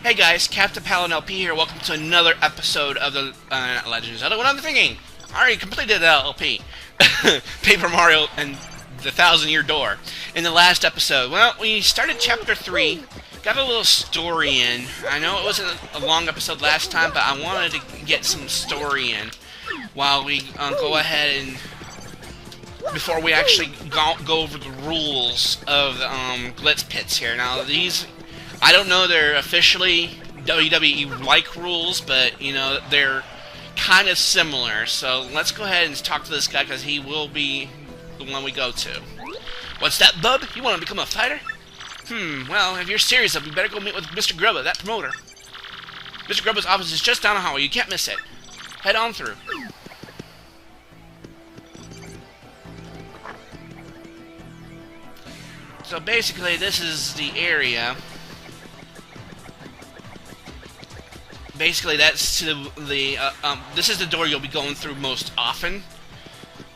Hey guys, Captain Palin LP here. Welcome to another episode of the Legend of Zelda. What I'm thinking, I already completed the LP, Paper Mario and the Thousand-Year Door. In the last episode, well, we started Chapter 3, got a little story in. I know it wasn't a long episode last time, but I wanted to get some story in while we go ahead and before we actually go over the rules of the Glitz Pits here. Now these, I don't know, they're officially WWE-like rules, but, you know, they're kind of similar. So let's go ahead and talk to this guy, because he will be the one we go to. What's that, bub? You want to become a fighter? Well, if you're serious, then we better go meet with Mr. Grubba, that promoter. Mr. Grubba's office is just down the hallway. You can't miss it. Head on through. So basically, this is the area. Basically, that's to the this is the door you'll be going through most often.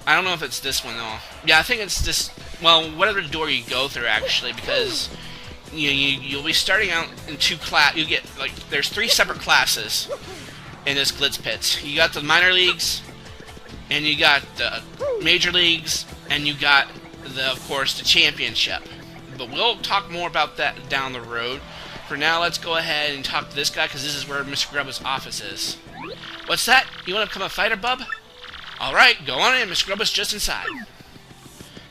I don't know if it's this one though. Yeah, I think it's this. Well, whatever door you go through, actually, because you'll be starting out in two class. You get like there's three separate classes in this Glitz Pit. You got the minor leagues, and you got the major leagues, and you got of course the championship. But we'll talk more about that down the road. For now, let's go ahead and talk to this guy, because this is where Mr. Grubba's office is. What's that? You want to become a fighter, bub? Alright, go on in. Mr. Grubba's just inside.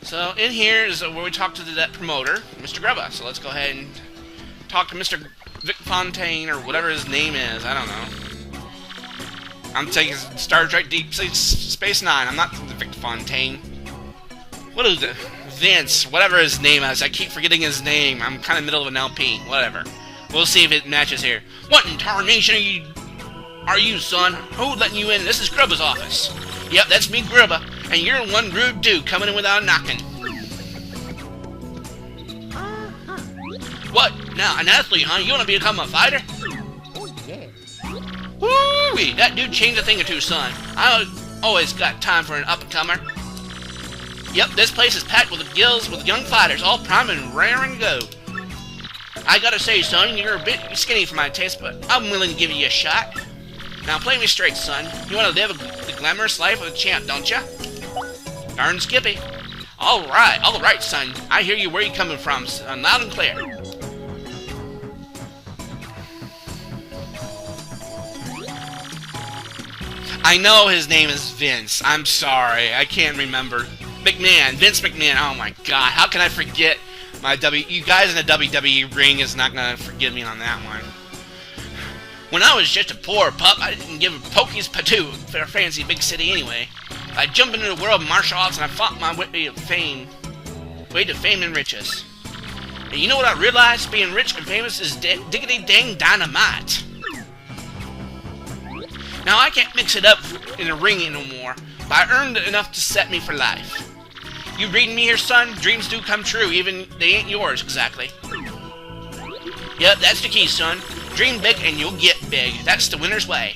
So, in here is where we talk to that promoter, Mr. Grubba. So let's go ahead and talk to Mr. Vic Fontaine, or whatever his name is. I don't know. I'm taking Star Trek Deep Space Nine. I'm not the Vic Fontaine. What is it? Vince, whatever his name is. I keep forgetting his name. I'm kind of middle of an LP. Whatever. We'll see if it matches here. What in tarnation are you, son? Who letting you in? This is Grubba's office. Yep, that's me, Grubba. And you're one rude dude coming in without knocking. What? Now, an athlete, huh? You want to become a fighter? Woo-wee! That dude changed a thing or two, son. I always got time for an up-and-comer. Yep, this place is packed with gills with young fighters, all primed and raring to go. I gotta say, son, you're a bit skinny for my taste, but I'm willing to give you a shot. Now play me straight, son. You want to live the glamorous life of a champ, don't ya? Darn skippy. Alright, son. I hear you. Where you coming from, son? Loud and clear. I know his name is Vince. I'm sorry. I can't remember. McMahon. Vince McMahon. Oh my god. How can I forget my You guys in the WWE ring is not going to forgive me on that one. When I was just a poor pup, I didn't give a pokey's patoo for a fancy big city anyway. I jumped into the world of martial arts and I fought my way to fame and riches. And you know what I realized? Being rich and famous is diggity dang dynamite. Now I can't mix it up in the ring anymore, but I earned enough to set me for life. You reading me here, son? Dreams do come true, even they ain't yours exactly. Yep, that's the key, son. Dream big and you'll get big. That's the winner's way.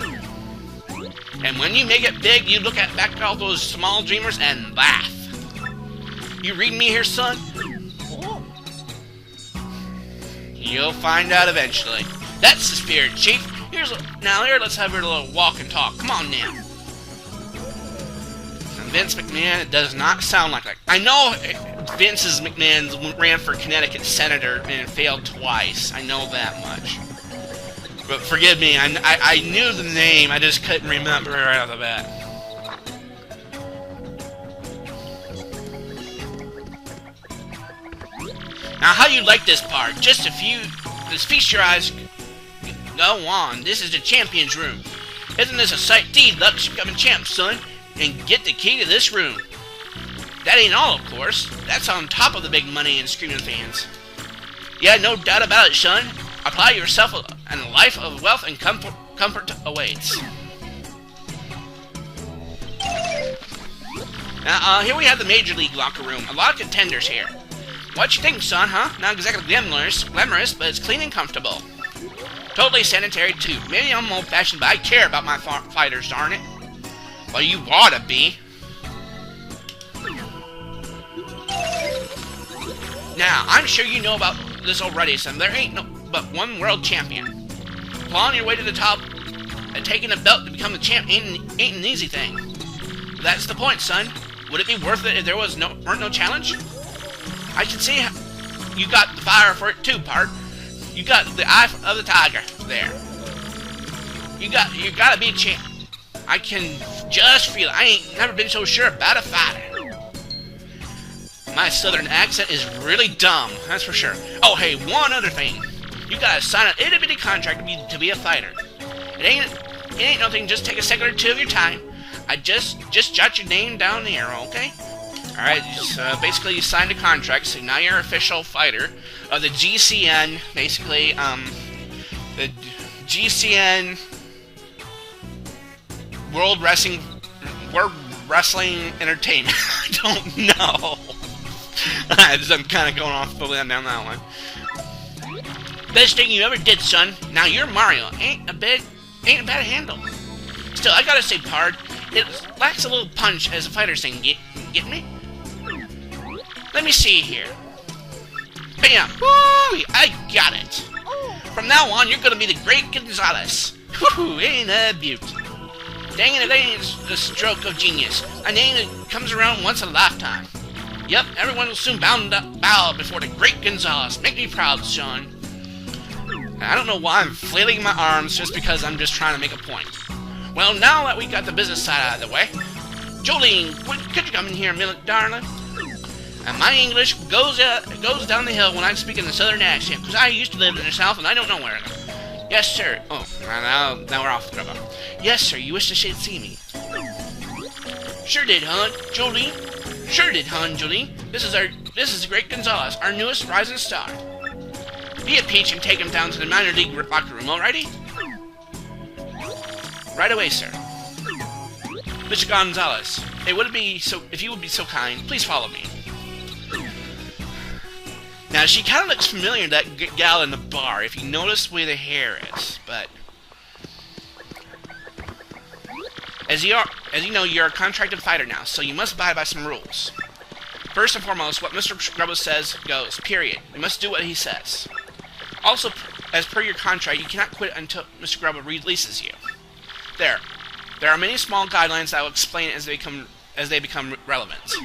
And when you make it big, you look back at all those small dreamers and laugh. You reading me here, son? You'll find out eventually. That's the spirit, Chief. Now here, let's have a little walk and talk. Come on now. Vince McMahon, it does not sound like that. I know Vince's McMahon ran for Connecticut senator and failed twice. I know that much. But forgive me, I knew the name, I just couldn't remember right off the bat. Now, how you like this part? Just feast your eyes. Go on, this is the champion's room. Isn't this a sight indeed? Let's become a champ, son, and get the key to this room. That ain't all, of course. That's on top of the big money and screaming fans. Yeah, no doubt about it, son. Apply yourself, and a life of wealth and comfort awaits. Now, here we have the Major League locker room. A lot of contenders here. What you think, son, huh? Not exactly glamorous, but it's clean and comfortable. Totally sanitary, too. Maybe I'm old-fashioned, but I care about my fighters, darn it. Well, you oughta be. Now, I'm sure you know about this already, son. There ain't no but one world champion. Clawing your way to the top and taking a belt to become the champ ain't an easy thing. That's the point, son. Would it be worth it if there weren't no challenge? I can see you got the fire for it too, Part. You got the eye of the tiger there. You gotta be a champ. I can just feel it. I ain't never been so sure about a fighter. My southern accent is really dumb, that's for sure. Oh, hey, one other thing. You gotta sign an itty-bitty contract to be a fighter. It ain't nothing, just take a second or two of your time. I just jot your name down here, okay? Alright, so basically you signed a contract, so now you're an official fighter of the GCN, basically, the GCN World Wrestling Entertainment. I don't know. I'm kind of going off fully down that one. Best thing you ever did, son. Now you're Mario. Ain't a bad handle. Still, I gotta say, Pard, it lacks a little punch as a fighter thing. Get me? Let me see here. Bam! Woo! I got it. From now on, you're gonna be the Great Gonzalez. Woohoo! Ain't that beaut? Dang it ain't a stroke of genius. A name that comes around once in a lifetime. Yep, everyone will soon bow before the Great Gonzalez. Make me proud, son. I don't know why I'm flailing my arms just because I'm just trying to make a point. Well, now that we got the business side out of the way, Jolene, could you come in here a minute, darling? And my English goes down the hill when I'm speaking the southern accent, because I used to live in the south and I don't know where. Yes, sir. Oh, now we're off the Grubba. Yes, sir. You wish to see me? Sure did, hon, Jolene. Sure did, hon, Jolene. This is the Great Gonzalez, our newest rising star. Be a peach and take him down to the minor league locker room, alrighty? Right away, sir. Mr. Gonzalez, if you would be so kind, please follow me. Now, she kind of looks familiar, that gal in the bar, if you notice where the hair is, but... As you know, you're a contracted fighter now, so you must abide by some rules. First and foremost, what Mr. Grubba says goes, period. You must do what he says. Also, as per your contract, you cannot quit until Mr. Grubba releases you. There are many small guidelines that I will explain as they become relevant.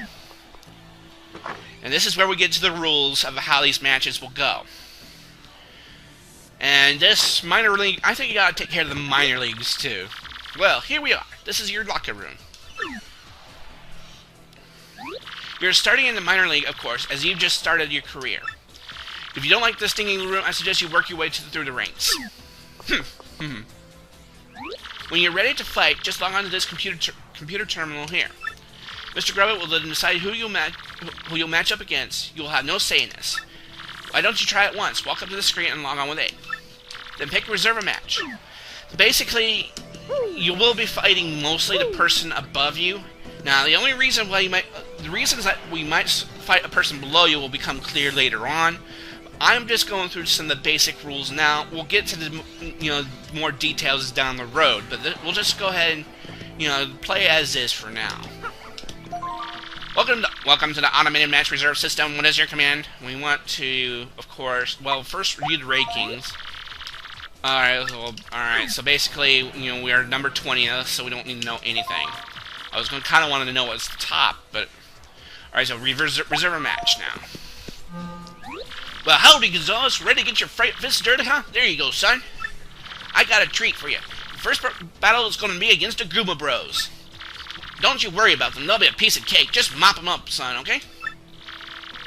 And this is where we get to the rules of how these matches will go. And this minor league, I think you gotta take care of the minor leagues too. Well, here we are. This is your locker room. You're starting in the minor league, of course, as you've just started your career. If you don't like this stinking room, I suggest you work your way through the ranks. When you're ready to fight, just log on to this computer terminal here. Mr. Grubba will then decide who you'll match up against. You will have no say in this. Why don't you try it once? Walk up to the screen and log on with 8. Then pick reserve a match. Basically, you will be fighting mostly the person above you. Now, the only reason why the reasons that we might fight a person below you will become clear later on. I'm just going through some of the basic rules now. We'll get to the more details down the road, but we'll just go ahead and play as is for now. Welcome to the automated match reserve system. What is your command? We want to, of course, well, first review the rankings. Alright, so basically, we are number 20th, so we don't need to know anything. I was kind of wanting to know what's the top, but... Alright, so reserve a match now. Well, howdy, Gonzalez. Ready to get your fist dirty, huh? There you go, son. I got a treat for you. The first battle is going to be against the Grubba Bros. Don't you worry about them. They'll be a piece of cake. Just mop them up, son, okay?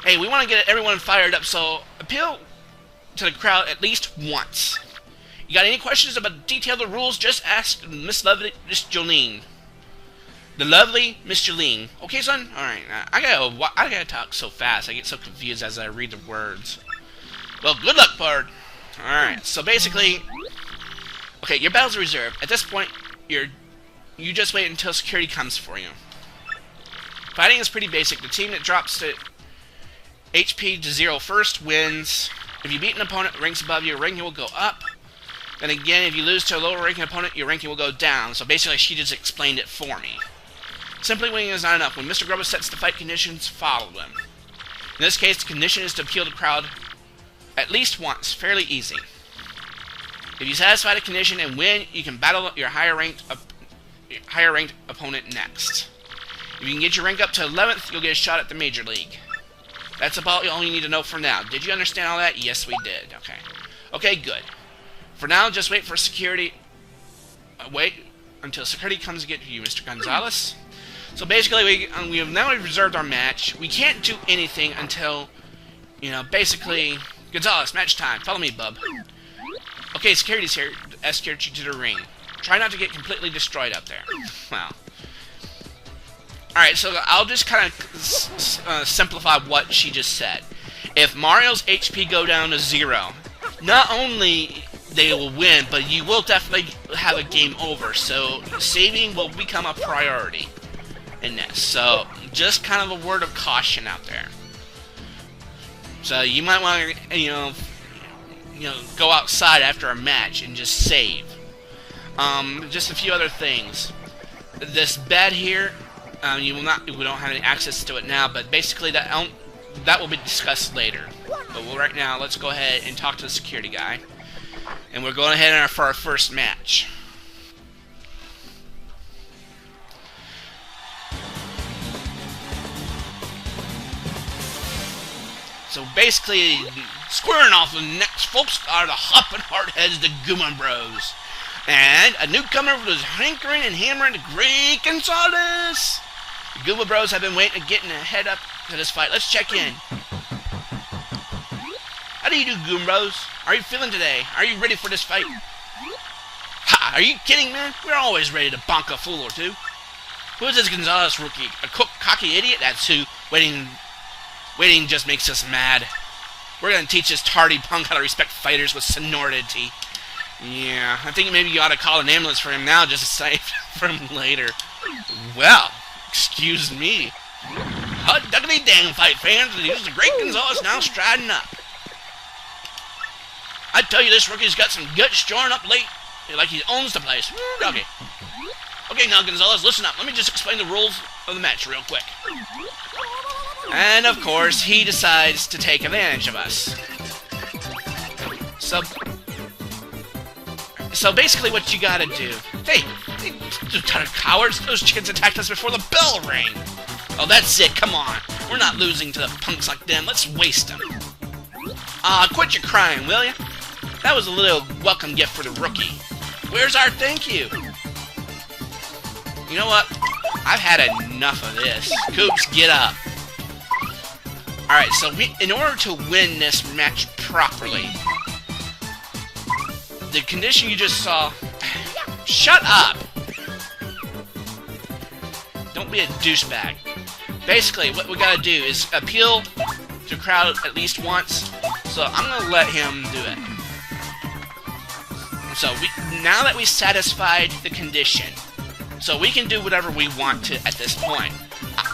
Hey, we want to get everyone fired up, so appeal to the crowd at least once. You got any questions about detail the rules, just ask Miss Jolene. The lovely Miss Jolene. Okay, son? Alright, I gotta talk so fast. I get so confused as I read the words. Well, good luck, Pard. Alright, so basically... Okay, your battle's reserved. At this point, you just wait until security comes for you. Fighting is pretty basic. The team that drops to HP to 0 first wins. If you beat an opponent ranks above you, your ranking will go up. Then again, if you lose to a lower ranking opponent, your ranking will go down. So basically, she just explained it for me. Simply winning is not enough. When Mr. Grubba sets the fight conditions, follow them. In this case, the condition is to appeal to the crowd at least once. Fairly easy. If you satisfy the condition and win, you can battle your higher ranked opponent next. If you can get your rank up to 11th, you'll get a shot at the Major League. That's about all you need to know for now. Did you understand all that? Yes, we did. Okay. Okay, good. For now, just wait for security. Wait until security comes to get you, Mr. Gonzalez. So basically, we have now reserved our match. We can't do anything until, you know, basically, Gonzalez, match time. Follow me, bub. Okay, security's here to escort you to the ring. Try not to get completely destroyed up there. Well. Alright, so I'll just kind of simplify what she just said. If Mario's HP go down to 0, not only they will win, but you will definitely have a game over. So saving will become a priority in this. So just kind of a word of caution out there. So you might want to, you know, go outside after a match and just save. Just a few other things. This bed here, we don't have any access to it now, but basically that will be discussed later. But right now, let's go ahead and talk to the security guy. And we're going ahead for our first match. So basically, squaring off the next folks are the hopping hardheads, the Goomba Bros. And a newcomer was hankering and hammering the Great Gonzalez. The Goomba Bros have been waiting to get in a head up to this fight. Let's check in. How do you do, Goomba Bros? How are you feeling today? Are you ready for this fight? Ha! Are you kidding, man? We're always ready to bonk a fool or two. Who is this Gonzalez rookie? A cocky idiot? That's who. Waiting just makes us mad. We're gonna teach this tardy punk how to respect fighters with sonority. Yeah, I think maybe you ought to call an ambulance for him now just to save for him later. Well, excuse me. Hot duckity dang, fight fans. Here's the Great Gonzalez now striding up. I tell you, this rookie's got some guts showing up late, like he owns the place. Okay. Okay, now Gonzalez, listen up. Let me just explain the rules of the match real quick. And of course, he decides to take advantage of us. So basically what you gotta do... Hey, you ton of cowards! Those chickens attacked us before the bell rang! Oh, that's it, come on! We're not losing to the punks like them, let's waste them! Quit your crying, will ya? That was a little welcome gift for the rookie. Where's our thank you? You know what? I've had enough of this. Coops, get up. Alright, so in order to win this match properly, the condition you just saw... Shut up! Don't be a douchebag. Basically, what we gotta do is appeal to the crowd at least once, so I'm gonna let him do it. So, now that we satisfied the condition, so we can do whatever we want to at this point.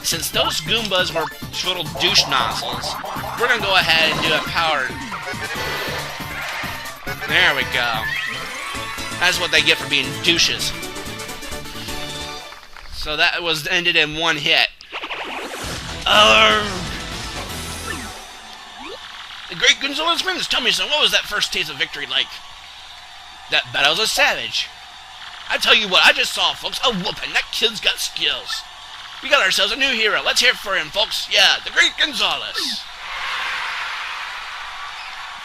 Since those Goombas were little douche nozzles, we're gonna go ahead and do a power. There we go. That's what they get for being douches. So that was ended in one hit. The Great Gonzalez wins. Tell me, son, what was that first taste of victory like? That battle's a savage. I tell you what, I just saw, folks, a whooping. That kid's got skills. We got ourselves a new hero. Let's hear it for him, folks. Yeah, the Great Gonzalez.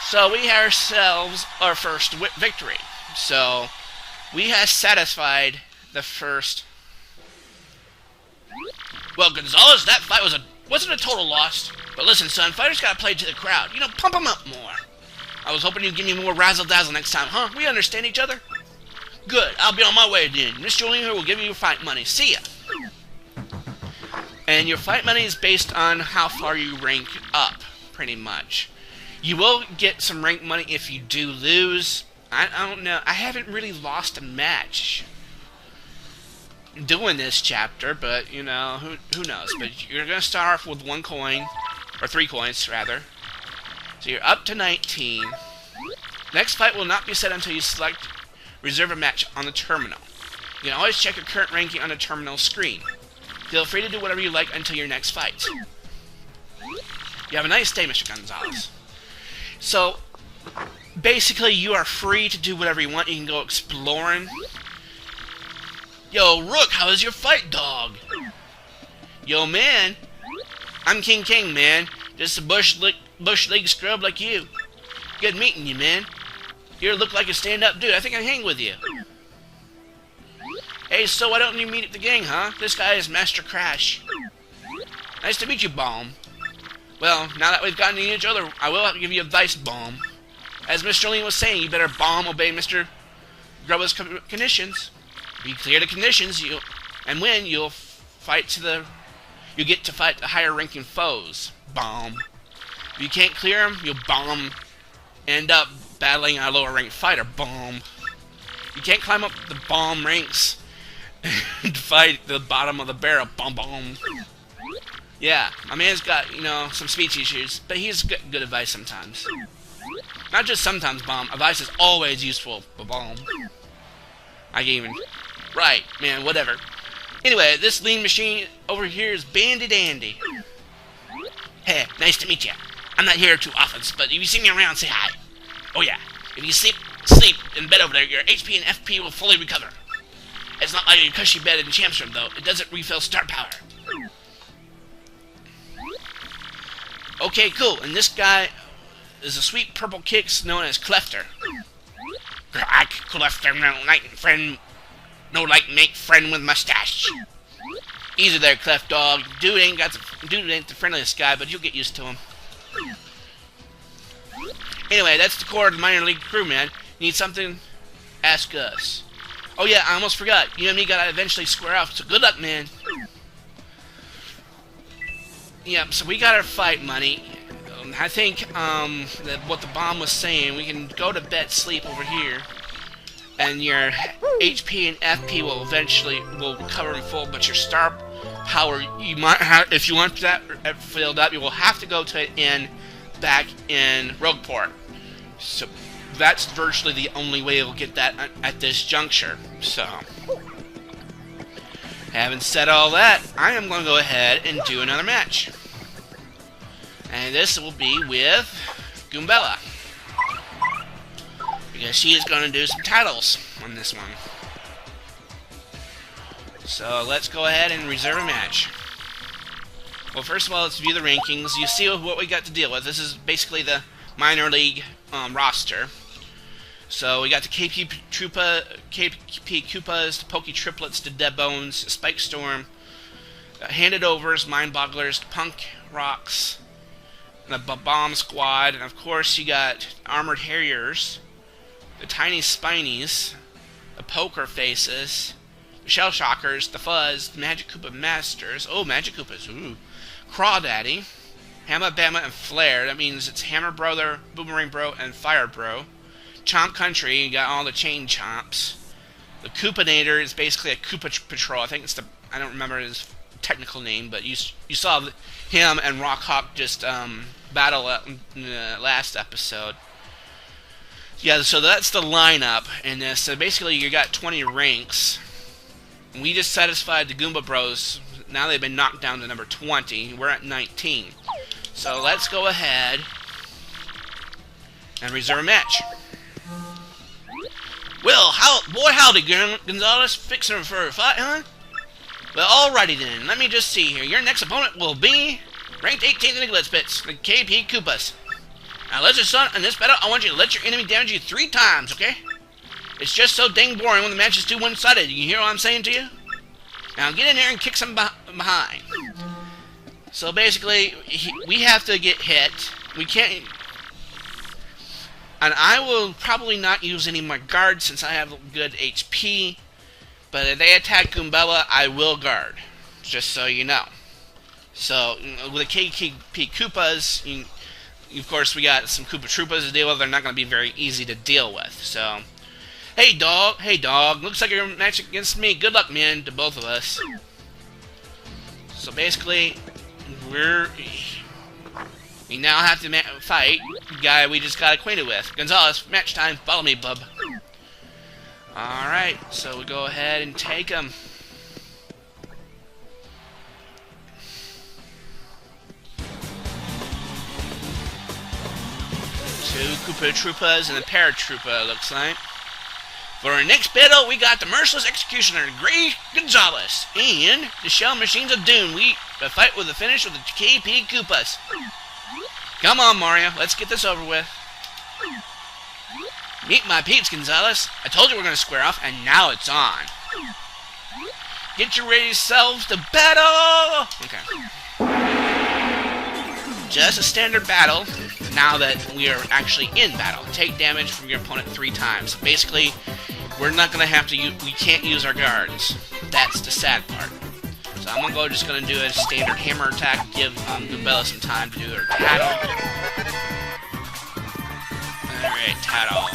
So we have ourselves our first victory. So we have satisfied the first. Well, Gonzalez, that fight wasn't a total loss. But listen, son, fighters gotta play to the crowd. You know, pump them up more. I was hoping you'd give me more razzle-dazzle next time, huh? We understand each other? Good, I'll be on my way then. Miss Jolene here will give you your fight money. See ya. And your fight money is based on how far you rank up, pretty much. You will get some rank money if you do lose. I don't know. I haven't really lost a match doing this chapter, but, you know, who knows. But you're going to start off with 1 coin, or 3 coins, rather. So you're up to 19. Next fight will not be set until you select reserve a match on the terminal. You can always check your current ranking on the terminal screen. Feel free to do whatever you like until your next fight. You have a nice day, Mr. Gonzalez. So, basically, you are free to do whatever you want. You can go exploring. Yo, Rook, how was your fight, dog? Yo, man. I'm King, man. Just a bush league scrub like you. Good meeting you, man. You look like a stand-up dude. I think I'd hang with you. Hey, so why don't you meet the gang, huh? This guy is Master Crash. Nice to meet you, Bomb. Well, now that we've gotten to each other, I will give you advice, Bomb. As Mr. Lean was saying, you better obey Mr. Grubba's conditions. If you clear the conditions, you'll get to fight the higher-ranking foes, Bomb. If you can't clear them, you'll end up battling a lower-ranked fighter, Bomb. You can't climb up the bomb ranks and fight the bottom of the barrel, Bomb. Yeah, my man's got, some speech issues, but he's good advice sometimes. Not just sometimes, Bomb. Advice is always useful, Bomb. Right, man, whatever. Anyway, this lean machine over here is Bandy Dandy. Hey, nice to meet you. I'm not here too often, but if you see me around, say hi. Oh yeah, if you sleep in bed over there, your HP and FP will fully recover. It's not like your cushy bed in Champ's room, though. It doesn't refill star power. Okay, cool. And this guy is a sweet purple kicks known as Clefter. Clefter, no make friend with mustache. Easy there, Cleft dog. Dude ain't the friendliest guy, but you'll get used to him. Anyway, that's the core of the minor league crew, man. Need something? Ask us. Oh yeah, I almost forgot. You and me gotta eventually square off, so good luck, man. Yep, so we got our fight money. I think that what the Bomb was saying, we can go to bed, sleep over here, and your HP and FP will cover in full, but your star power, you might have, if you want that filled up, you will have to go to an inn back in Rogueport. So that's virtually the only way you'll get that at this juncture. So, having said all that, I am going to go ahead and do another match. And this will be with Goombella, because she is going to do some titles on this one. So let's go ahead and reserve a match. Well, first of all, let's view the rankings. You see what we got to deal with. This is basically the minor league roster. So we got the KP Koopas, the Pokey Triplets, the Dead Bones, Spike Storm, Handed Overs, Mind Bogglers, Punk Rocks, the Bomb Squad, and of course you got Armored Harriers, the Tiny Spinies, the Poker Faces, the Shell Shockers, the Fuzz, the Magic Koopa Masters, oh, Magic Koopas, ooh, Crawdaddy, Hamma Bama and Flare, that means it's Hammer Brother, Boomerang Bro, and Fire Bro. Chomp Country, you got all the chain chomps. The Koopanator is basically a Koopa Patrol, I think it's the, I don't remember his technical name, but you saw him and Rock Hawk just battle in the last episode. Yeah, so that's the lineup in this. So basically you got 20 ranks. We just satisfied the Goomba Bros. Now they've been knocked down to number 20. We're at 19. So let's go ahead and reserve a match. Well, howdy, Gonzalez. Fixing for a fight, huh? Well, alrighty then. Let me just see here. Your next opponent will be ranked 18th in the Glitz Pits, the KP Koopas. Now, listen, son, in this battle, I want you to let your enemy damage you 3 times, okay? It's just so dang boring when the match is too one-sided. You hear what I'm saying to you? Now, get in there and kick some behind. So, basically, we have to get hit. We can't... And I will probably not use any of my guards since I have good HP. But if they attack Goombella, I will guard. Just so you know. So, with the KP Koopas, of course, we got some Koopa Troopas to deal with. They're not going to be very easy to deal with. So, hey dog, looks like you're matching against me. Good luck, man, to both of us. So basically, we now have to fight the guy we just got acquainted with. Gonzalez, match time. Follow me, bub. Alright, so we go ahead and take him. Two Koopa Troopas and a Paratroopa, looks like. For our next battle, we got the Merciless Executioner, Gray Gonzalez, and the Shell Machines of Doom. We fight with the finish with the KP Koopas. Come on, Mario, let's get this over with. Meet my peeps, Gonzalez. I told you we're going to square off, and now it's on. Get your ready selves to battle! Okay. Just a standard battle, now that we are actually in battle. Take damage from your opponent 3 times. Basically, we're not going to have to use, we can't use our guards. That's the sad part. So I'm just going to do a standard hammer attack, give Grubba some time to do their tattle. Alright, tattle.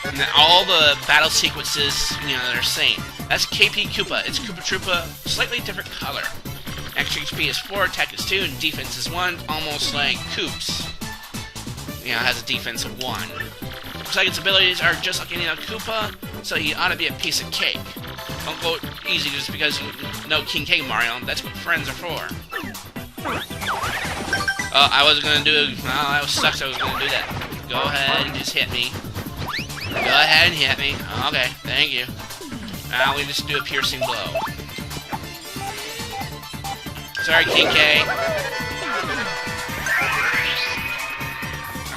And then all the battle sequences, they're the same. That's KP Koopa. It's Koopa Troopa, slightly different color. Extra HP is 4, attack is 2, and defense is 1, almost like Koops. It has a defense of 1. Looks like its abilities are just like any other Koopa, so he ought to be a piece of cake. Don't go easy just because you know King K, Mario. That's what friends are for. I wasn't gonna do. Well, that sucks. I was gonna do that. Go ahead and just hit me. Go ahead and hit me. Okay, thank you. Now we just do a piercing blow. Sorry, King K.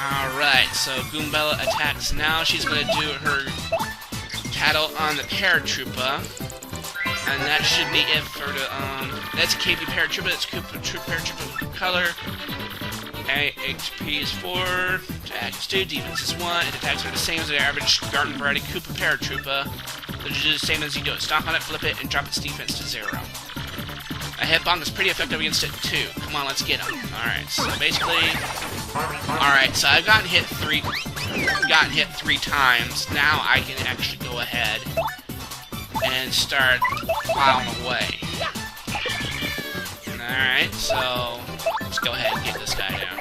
Alright, so Goombella attacks now. She's going to do her tattle on the Paratroopa. And that should be it for the, that's KP Paratroopa, that's Koopa Paratroopa color. HP is 4, attack is 2, defense is 1, and attacks are the same as the average garden variety Koopa Paratroopa. So you do the same as you do it. Stomp on it, flip it, and drop its defense to 0. A hit bomb is pretty effective against it too. Come on, let's get him. Alright, so basically... Alright, so I've gotten hit 3 times. Now I can actually go ahead and start plowing away. Alright, so let's go ahead and get this guy down.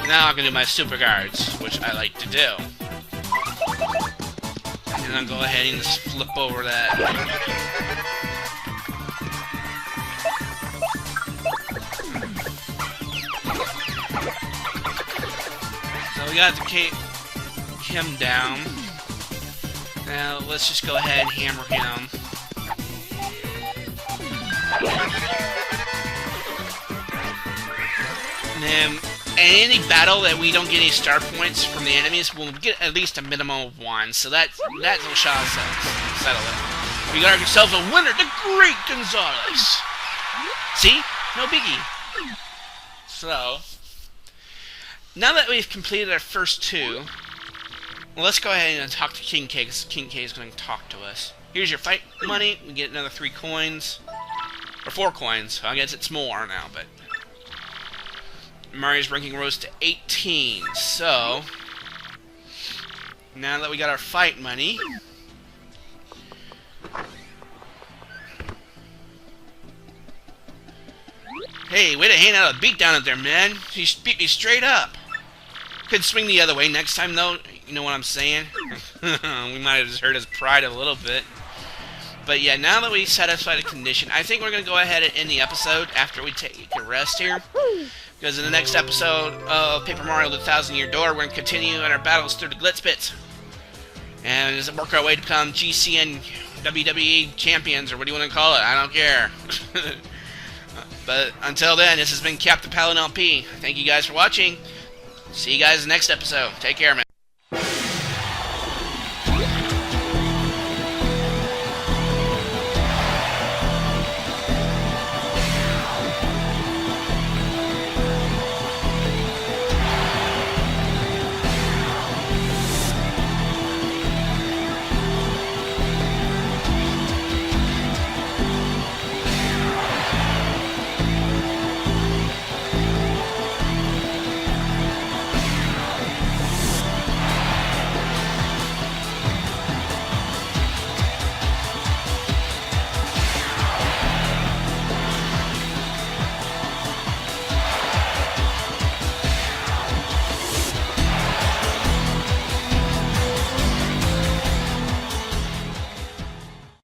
Now I can do my super guards, which I like to do. And I'll go ahead and just flip over that. So we got to keep him down. Now let's just go ahead and hammer him. And then any battle that we don't get any star points from the enemies, we'll get at least a minimum of 1. So that will shall settle it. We got ourselves a winner, the Great Gonzalez. See? No biggie. So, now that we've completed our first 2, well, let's go ahead and talk to King K, because King K is going to talk to us. Here's your fight money. We get another 3 coins. Or 4 coins. I guess it's more now, but... Mario's ranking rose to 18, so... Now that we got our fight money... Hey, way to hand out a beat down out there, man. You beat me straight up. Could swing the other way next time, though. You know what I'm saying? We might have just hurt his pride a little bit. But yeah, now that we satisfied a condition, I think we're going to go ahead and end the episode after we take a rest here. Because in the next episode of Paper Mario The 1,000-Year Door, we're going to continue in our battles through the Glitz Pit. And just work our way to become GCN WWE champions, or what do you want to call it? I don't care. But until then, this has been Captain Palin LP. Thank you guys for watching. See you guys in the next episode. Take care, man.